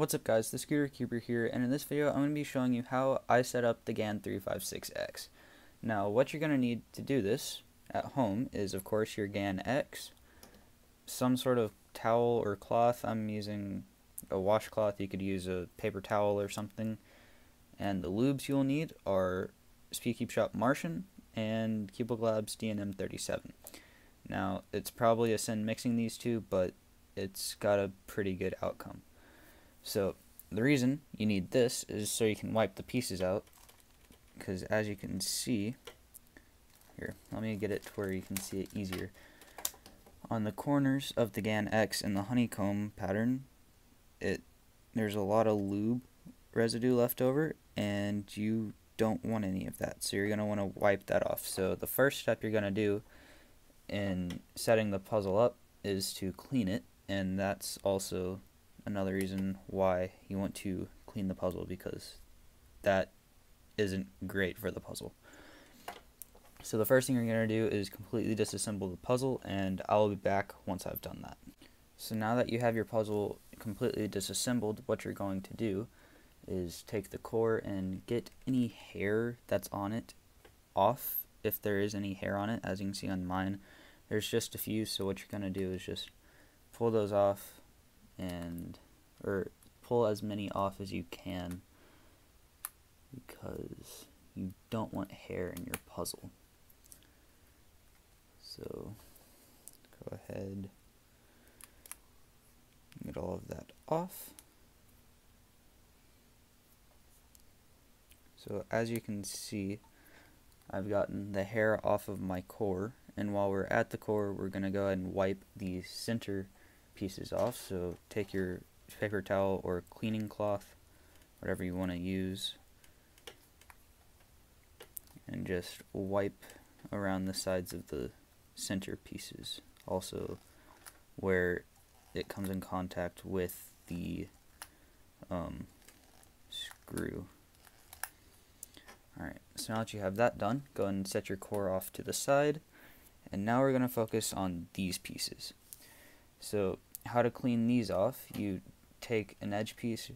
What's up guys, the Scooter Cuber here, and in this video I'm going to be showing you how I set up the GAN 356X. Now what you're going to need to do this at home is of course your GAN X, some sort of towel or cloth. I'm using a washcloth, you could use a paper towel or something, and the lubes you'll need are Speed Keep Shop Martian and Cubicle Labs D&M 37. Now it's probably a sin mixing these two, but it's got a pretty good outcome. So the reason you need this is so you can wipe the pieces out, because as you can see here, let me get it to where you can see it easier. On the corners of the GAN X in the honeycomb pattern, there's a lot of lube residue left over, and you don't want any of that, so you're going to want to wipe that off. So the first step you're going to do in setting the puzzle up is to clean it, and that's also another reason why you want to clean the puzzle, because that isn't great for the puzzle. So the first thing you're going to do is completely disassemble the puzzle, and I'll be back once I've done that. So now that you have your puzzle completely disassembled, what you're going to do is take the core and get any hair that's on it off, if there is any hair on it. As you can see on mine, there's just a few, so what you're going to do is just pull those off, or pull as many off as you can, because you don't want hair in your puzzle. So go ahead and get all of that off. So as you can see, I've gotten the hair off of my core, and while we're at the core, we're going to go ahead and wipe the center pieces off. So take your paper towel or cleaning cloth, whatever you want to use, and just wipe around the sides of the center pieces, also where it comes in contact with the screw. Alright, so now that you have that done, go ahead and set your core off to the side, and now we're going to focus on these pieces. So how to clean these off: you take an edge piece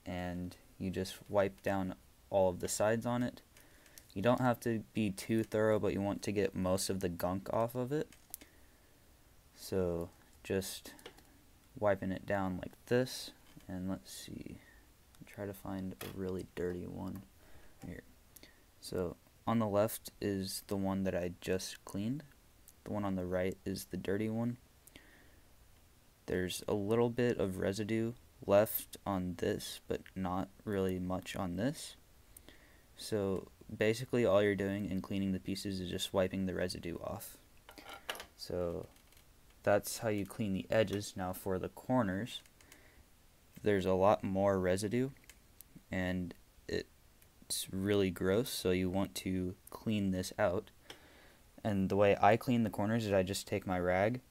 and you just wipe down all of the sides on it. You don't have to be too thorough, but you want to get most of the gunk off of it. So just wiping it down like this, and let's see, try to find a really dirty one here. So on the left is the one that I just cleaned. The one on the right is the dirty one. There's a little bit of residue left on this, but not really much on this. So basically all you're doing in cleaning the pieces is just wiping the residue off. So that's how you clean the edges. Now for the corners, there's a lot more residue, and it's really gross, so you want to clean this out. And the way I clean the corners is I just take my rag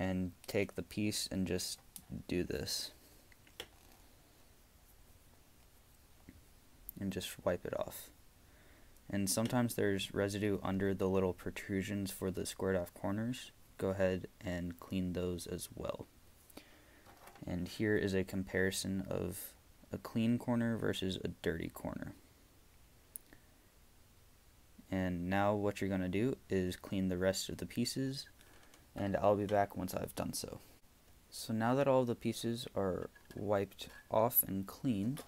and take the piece and just do this and just wipe it off. And sometimes there's residue under the little protrusions for the squared off corners. Go ahead and clean those as well. And here is a comparison of a clean corner versus a dirty corner. And now what you're going to do is clean the rest of the pieces, and I'll be back once I've done so. So now that all the pieces are wiped off and cleaned,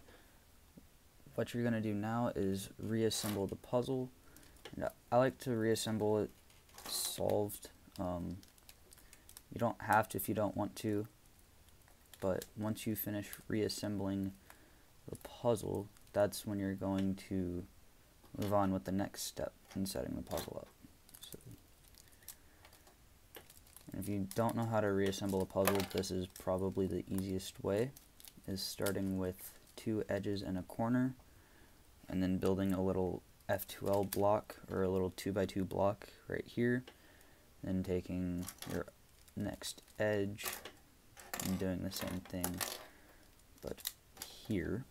what you're going to do now is reassemble the puzzle. And I like to reassemble it solved. You don't have to if you don't want to, but once you finish reassembling the puzzle, that's when you're going to move on with the next step in setting the puzzle up. So, and if you don't know how to reassemble a puzzle, this is probably the easiest way, is starting with two edges and a corner, and then building a little F2L block, or a little 2x2 block right here, then taking your next edge and doing the same thing, but here,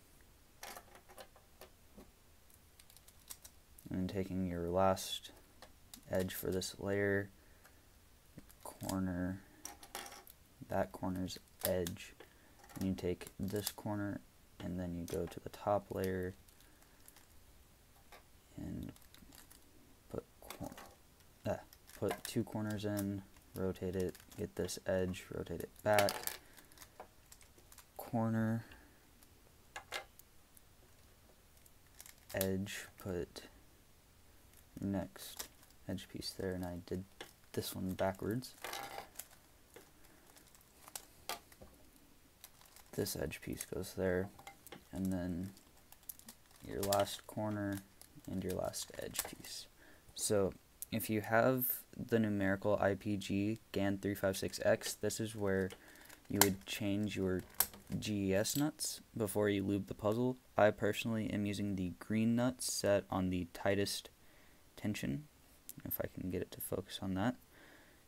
and then taking your last edge for this layer, corner, that corner's edge, and you take this corner and then you go to the top layer and put 2 corners in, rotate it, get this edge, rotate it back, corner, edge, put next edge piece there, and I did this one backwards. This edge piece goes there, and then your last corner and your last edge piece. So if you have the numerical IPG GAN 356X, this is where you would change your GES nuts before you lube the puzzle. I personally am using the green nuts set on the tightest tension, if I can get it to focus on that.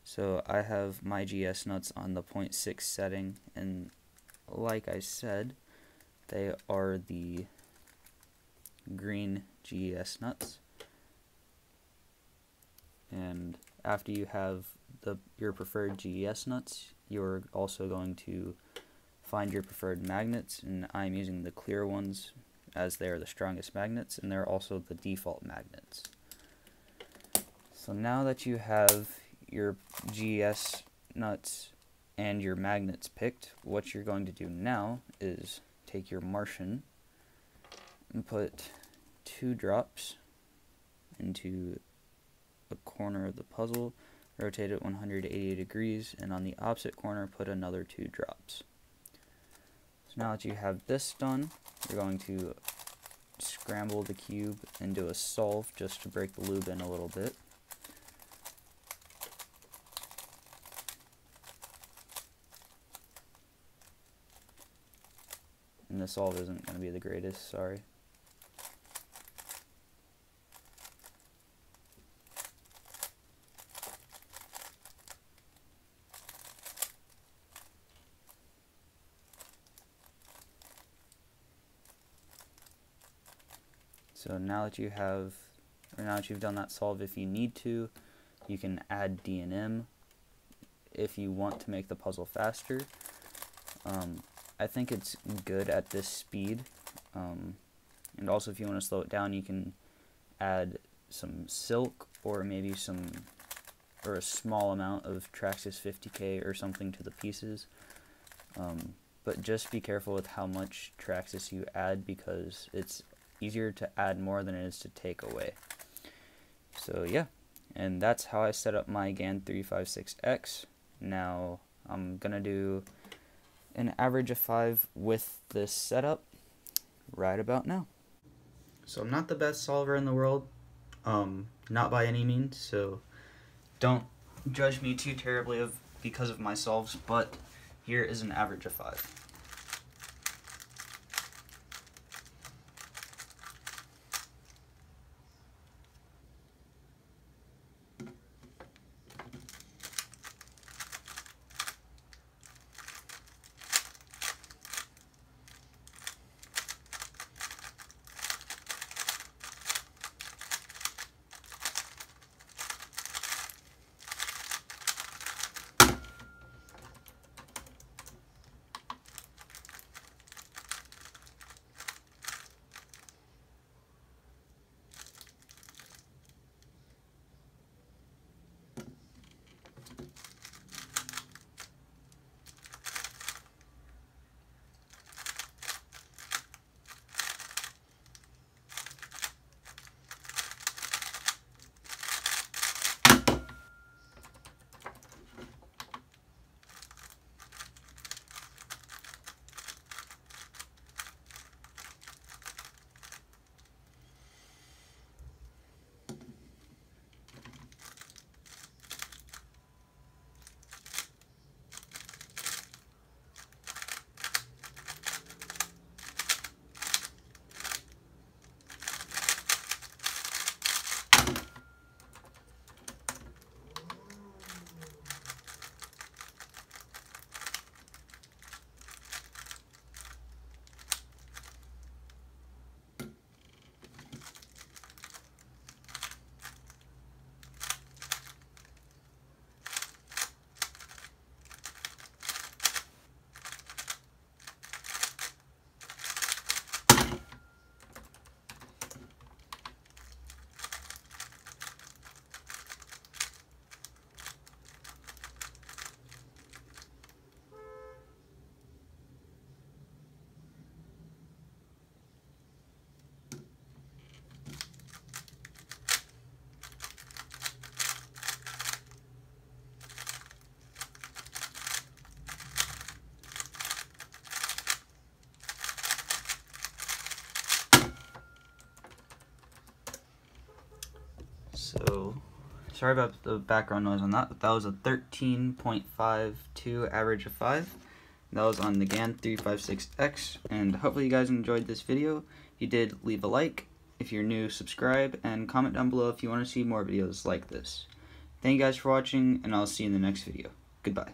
So I have my GES nuts on the 0.6 setting, and like I said, they are the green GES nuts. And after you have your preferred GES nuts, you're also going to find your preferred magnets, and I'm using the clear ones as they are the strongest magnets, and they're also the default magnets. So now that you have your GES nuts and your magnets picked, what you're going to do now is take your Martian and put 2 drops into the corner of the puzzle, rotate it 180 degrees, and on the opposite corner put another 2 drops. So now that you have this done, you're going to scramble the cube and do a solve just to break the lube in a little bit. And the solve isn't going to be the greatest, sorry. So now that you've done that solve, if you need to, you can add D&M if you want to make the puzzle faster. I think it's good at this speed, and also if you want to slow it down, you can add some silk or maybe a small amount of Traxxas 50K or something to the pieces. But just be careful with how much Traxxas you add, because it's easier to add more than it is to take away. So yeah, and that's how I set up my GAN 356X. Now I'm gonna do an average of 5 with this setup right about now. So I'm not the best solver in the world, not by any means, so don't judge me too terribly because of my solves, but here is an average of 5. So, sorry about the background noise on that, but that was a 13.52 average of 5. That was on the GAN 356X, and hopefully you guys enjoyed this video. If you did, leave a like. If you're new, subscribe, and comment down below if you want to see more videos like this. Thank you guys for watching, and I'll see you in the next video. Goodbye.